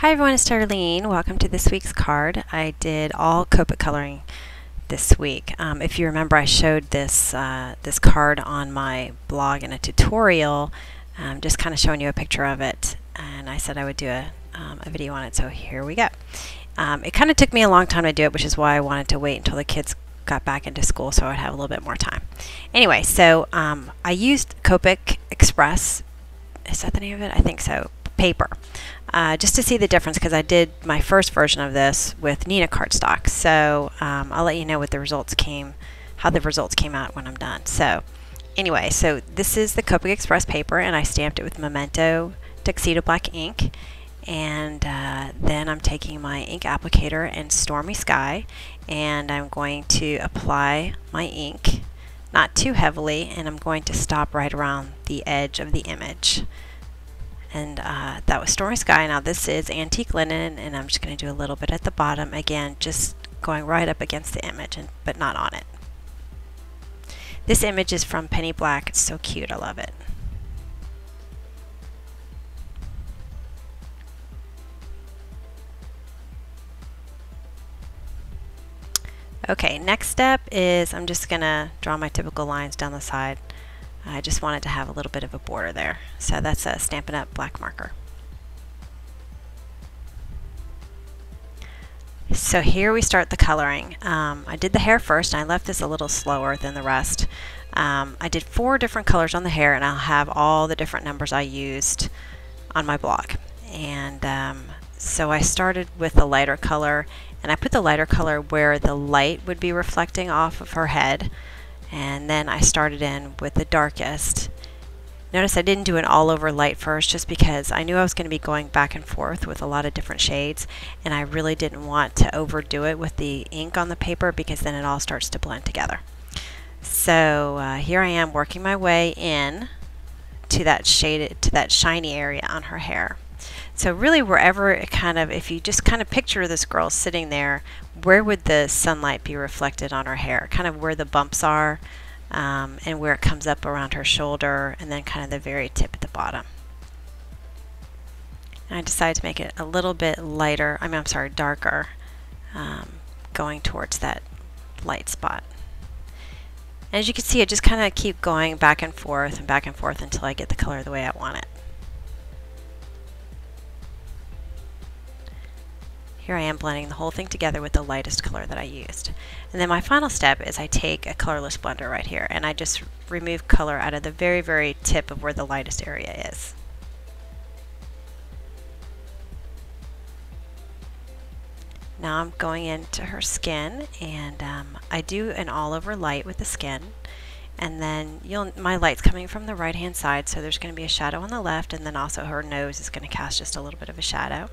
Hi everyone, it's Darlene. Welcome to this week's card. I did all Copic coloring this week. If you remember, I showed this card on my blog in a tutorial, just kind of showing you a picture of it, and I said I would do a video on it, so here we go. It kind of took me a long time to do it, which is why I wanted to wait until the kids got back into school so I would have a little bit more time. Anyway, so I used Copic Express, is that the name of it? I think so, paper. Just to see the difference, because I did my first version of this with Nina cardstock. So I'll let you know what the results how the results came out when I'm done. So anyway, so this is the Copic Express paper, and I stamped it with Memento Tuxedo Black ink. And then I'm taking my ink applicator and Stormy Sky, and I'm going to apply my ink, not too heavily, and I'm going to stop right around the edge of the image. And that was Stormy Sky. Now this is Antique Linen, and I'm just going to do a little bit at the bottom. Again, just going right up against the image, but not on it. This image is from Penny Black. It's so cute. I love it. Okay, next step is I'm just going to draw my typical lines down the side. I just wanted to have a little bit of a border there. So that's a Stampin' Up! Black marker. So here we start the coloring. I did the hair first, and I left this a little slower than the rest. I did 4 different colors on the hair, and I'll have all the different numbers I used on my blog. And so I started with the lighter color, and I put the lighter color where the light would be reflecting off of her head. And then I started in with the darkest. Notice I didn't do an all over light first, just because I knew I was going to be going back and forth with a lot of different shades, and I really didn't want to overdo it with the ink on the paper, because then it all starts to blend together. So here I am working my way in to that shiny area on her hair. So really, wherever it if you just kind of picture this girl sitting there, where would the sunlight be reflected on her hair? Kind of where the bumps are, and where it comes up around her shoulder, and then kind of the very tip at the bottom. And I decided to make it a little bit lighter, darker, going towards that light spot. As you can see, I just kind of keep going back and forth until I get the color the way I want it. Here I am blending the whole thing together with the lightest color that I used. And then my final step is I take a colorless blender right here, and I just remove color out of the very, very tip of where the lightest area is. Now I'm going into her skin, and I do an all over light with the skin. And then my light's coming from the right hand side, so there's going to be a shadow on the left, and then also her nose is going to cast just a little bit of a shadow.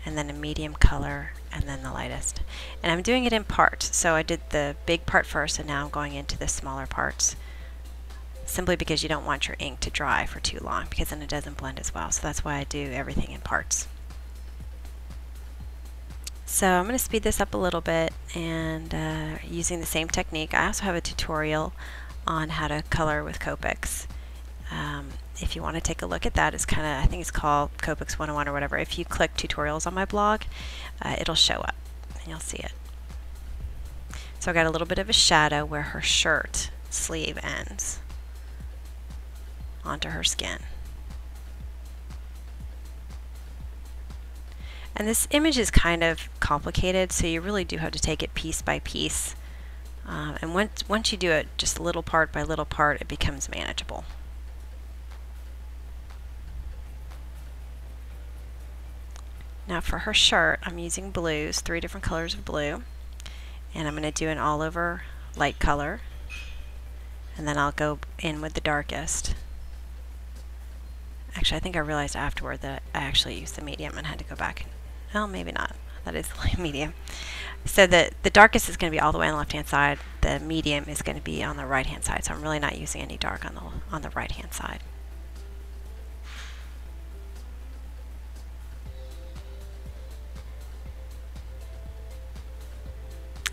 And then a medium color, and then the lightest. And I'm doing it in parts. So I did the big part first, and now I'm going into the smaller parts, simply because you don't want your ink to dry for too long, because then it doesn't blend as well. So that's why I do everything in parts. So I'm going to speed this up a little bit, and using the same technique. I also have a tutorial on how to color with Copics. If you want to take a look at that, it's I think it's called Copics 101 or whatever. If you click tutorials on my blog, it'll show up and you'll see it. So I got a little bit of a shadow where her shirt sleeve ends onto her skin. And this image is kind of complicated, so you really do have to take it piece by piece. And once you do it just little part by little part, it becomes manageable. Now for her shirt, I'm using blues, 3 different colors of blue, and I'm going to do an all over light color, and then I'll go in with the darkest. Actually, I think I realized afterward that I actually used the medium and had to go back. Well, maybe not. That is the medium. So the darkest is going to be all the way on the left hand side. The medium is going to be on the right hand side. So I'm really not using any dark on the right hand side.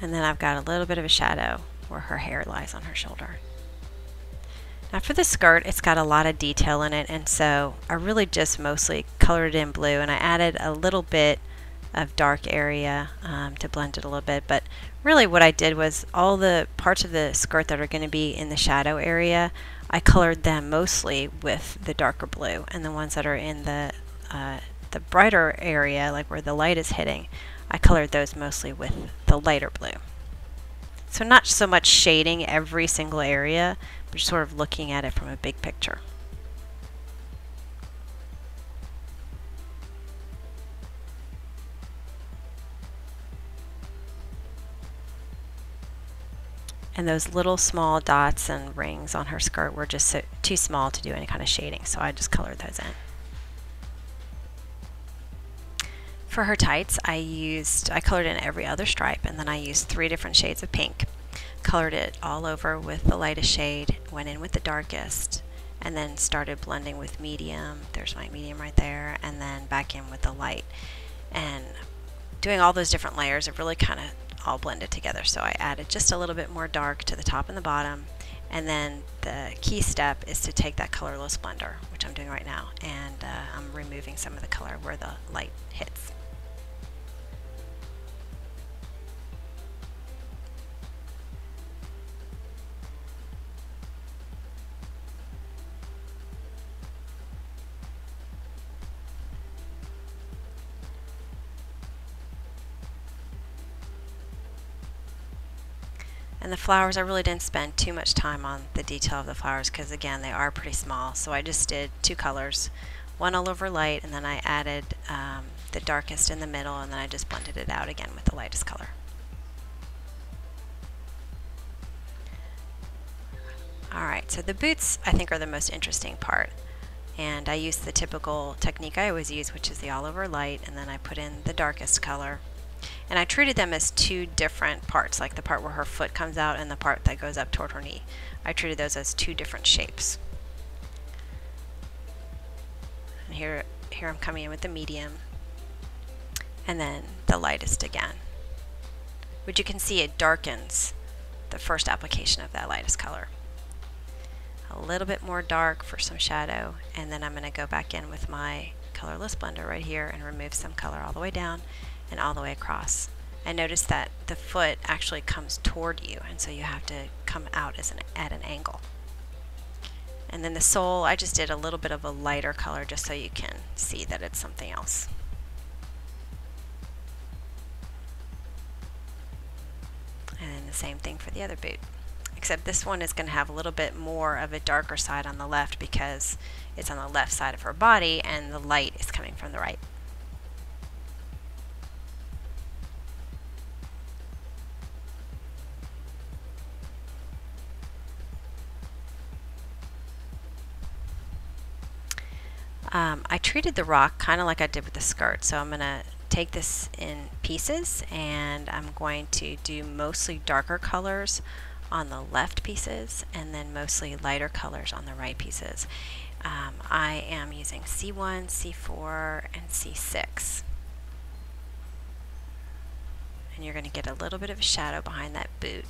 And then I've got a little bit of a shadow where her hair lies on her shoulder. Now for the skirt, it's got a lot of detail in it, and so I really just mostly colored it in blue, and I added a little bit of dark area to blend it a little bit. But really what I did was all the parts of the skirt that are going to be in the shadow area, I colored them mostly with the darker blue, and the ones that are in the brighter area, like where the light is hitting, I colored those mostly with the lighter blue. So not so much shading every single area, but just sort of looking at it from a big picture. And those little small dots and rings on her skirt were just too small to do any kind of shading, so I just colored those in. For her tights, I colored in every other stripe, and then I used 3 different shades of pink. Colored it all over with the lightest shade, went in with the darkest, and then started blending with medium. There's my medium right there, and then back in with the light. And doing all those different layers, it really kind of all blended together. So I added just a little bit more dark to the top and the bottom, and then the key step is to take that colorless blender, which I'm doing right now, and I'm removing some of the color where the light hits. And the flowers, I really didn't spend too much time on the detail of the flowers because, again, they are pretty small. So I just did 2 colors, one all over light, and then I added the darkest in the middle, and then I just blended it out again with the lightest color. Alright, so the boots I think are the most interesting part. And I used the typical technique I always use, which is the all over light, and then I put in the darkest color. And I treated them as 2 different parts, like the part where her foot comes out and the part that goes up toward her knee. I treated those as 2 different shapes. And here I'm coming in with the medium, and then the lightest again. But you can see it darkens the first application of that lightest color. A little bit more dark for some shadow, and then I'm going to go back in with my colorless blender right here and remove some color all the way down and all the way across. And notice that the foot actually comes toward you, and so you have to come out at an angle. And then the sole, I just did a little bit of a lighter color just so you can see that it's something else. And then the same thing for the other boot, except this one is going to have a little bit more of a darker side on the left because it's on the left side of her body and the light is coming from the right. I treated the rock kind of like I did with the skirt, so I'm going to take this in pieces, and I'm going to do mostly darker colors on the left pieces and then mostly lighter colors on the right pieces. I am using C1, C4, and C6. And you're going to get a little bit of a shadow behind that boot.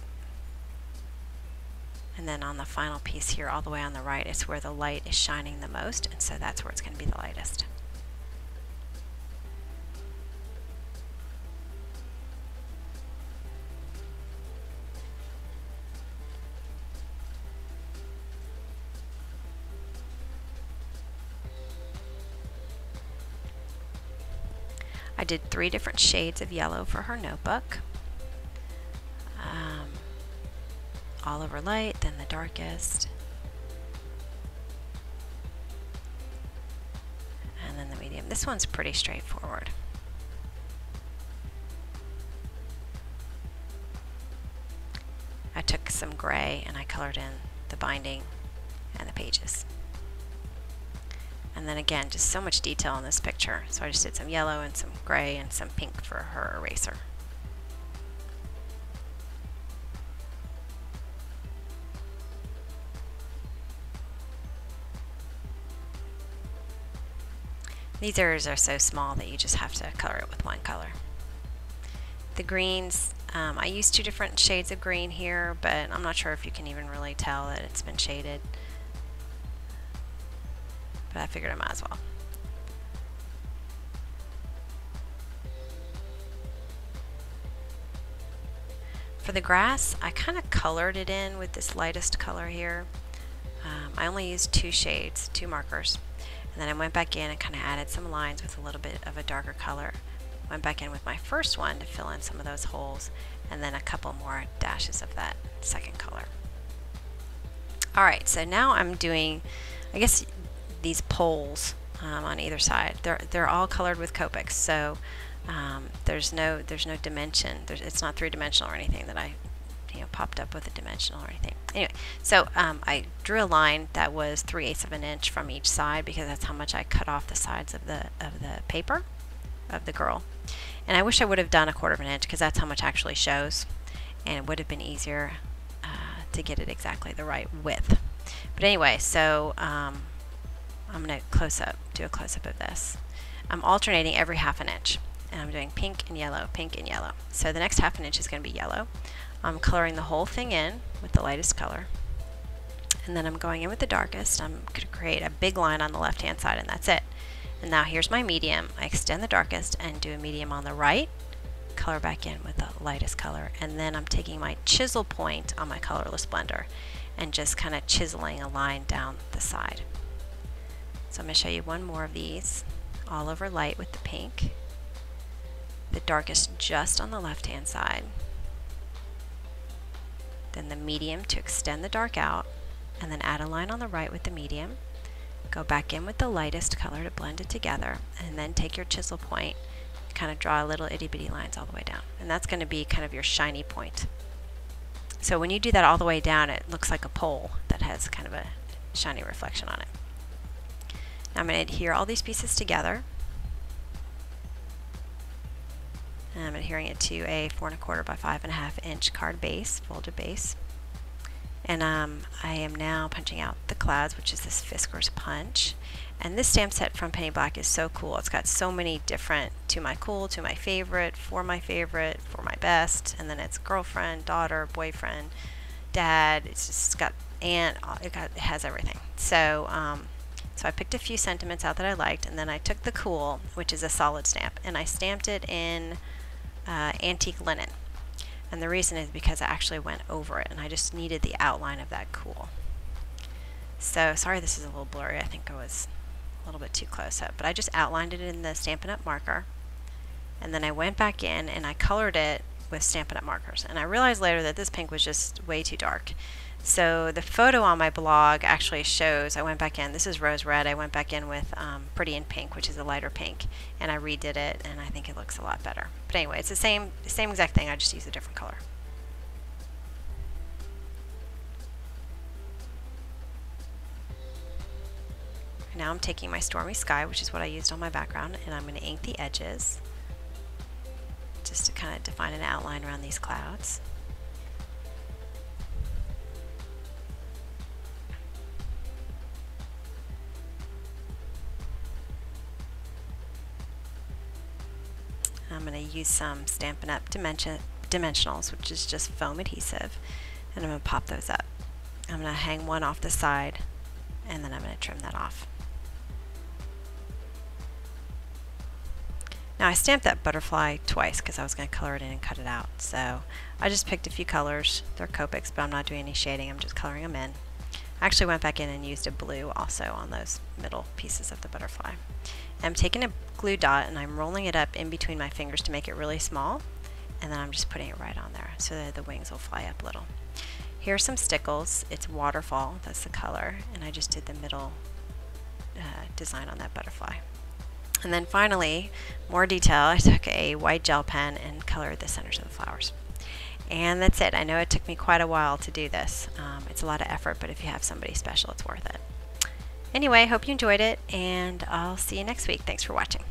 And then on the final piece here, all the way on the right, is where the light is shining the most, and so that's where it's going to be the lightest. I did 3 different shades of yellow for her notebook. All over light, then the darkest, and then the medium. This one's pretty straightforward. I took some gray and I colored in the binding and the pages. And then again, just so much detail in this picture. So I just did some yellow and some gray and some pink for her eraser. These areas are so small that you just have to color it with one color. The greens, I used 2 different shades of green here, but I'm not sure if you can even really tell that it's been shaded. but I figured I might as well. For the grass, I kind of colored it in with this lightest color here. I only used 2 shades, 2 markers, and then I went back in and kind of added some lines with a little bit of a darker color. Went back in with my first one to fill in some of those holes, and then a couple more dashes of that second color. Alright, so now I'm doing, I guess, these poles on either side. They're all colored with Copic, so there's no dimension. It's not 3-dimensional or anything that I popped up with a dimensional or anything. Anyway, so I drew a line that was 3/8 of an inch from each side because that's how much I cut off the sides of the paper of the girl. And I wish I would have done 1/4 of an inch because that's how much actually shows, and it would have been easier to get it exactly the right width. But anyway, so I'm going to do a close-up of this. I'm alternating every 1/2 inch, and I'm doing pink and yellow, pink and yellow. So the next 1/2 inch is going to be yellow. I'm coloring the whole thing in with the lightest color, and then I'm going in with the darkest. I'm going to create a big line on the left-hand side, and that's it. And now here's my medium. I extend the darkest and do a medium on the right, color back in with the lightest color, and then I'm taking my chisel point on my colorless blender and just kind of chiseling a line down the side. So I'm going to show you one more of these, all over light with the pink, the darkest just on the left-hand side, then the medium to extend the dark out, and then add a line on the right with the medium, go back in with the lightest color to blend it together, and then take your chisel point, kind of draw little itty-bitty lines all the way down, and that's going to be kind of your shiny point. So when you do that all the way down, it looks like a pole that has kind of a shiny reflection on it. Now I'm going to adhere all these pieces together, and I'm adhering it to a 4 1/4 by 5 1/2 inch card base, folded base. And I am now punching out the clouds, which is this Fisker's punch. And this stamp set from Penny Black is so cool. It's got so many different to my cool, to my favorite, for my best, and then it's girlfriend, daughter, boyfriend, dad. It's just got aunt. It has everything. So so I picked a few sentiments out that I liked, and then I took the cool, which is a solid stamp, and I stamped it in antique linen. And the reason is because I actually went over it, and I just needed the outline of that cool. So sorry this is a little blurry. I think I was a little bit too close up, but I just outlined it in the Stampin' Up! Marker, and then I went back in and I colored it with Stampin' Up! Markers. And I realized later that this pink was just way too dark. So the photo on my blog actually shows, I went back in, this is rose red, I went back in with Pretty in Pink, which is a lighter pink, and I redid it, and I think it looks a lot better. But anyway, it's the same exact thing, I just used a different color. Now I'm taking my Stormy Sky, which is what I used on my background, and I'm going to ink the edges just to kind of define an outline around these clouds. I'm going to use some Stampin' Up! Dimensionals, which is just foam adhesive, and I'm going to pop those up. I'm going to hang one off the side, and then I'm going to trim that off. Now I stamped that butterfly twice because I was going to color it in and cut it out. So I just picked a few colors. They're Copics, but I'm not doing any shading. I'm just coloring them in. I actually went back in and used a blue also on those middle pieces of the butterfly. And I'm taking a glue dot and I'm rolling it up in between my fingers to make it really small, and then I'm just putting it right on there so that the wings will fly up a little. Here are some stickles. It's Waterfall, that's the color, and I just did the middle design on that butterfly. And then finally, more detail, I took a white gel pen and colored the centers of the flowers. And that's it. I know it took me quite a while to do this. It's a lot of effort, but if you have somebody special, it's worth it. Anyway, hope you enjoyed it, and I'll see you next week. Thanks for watching.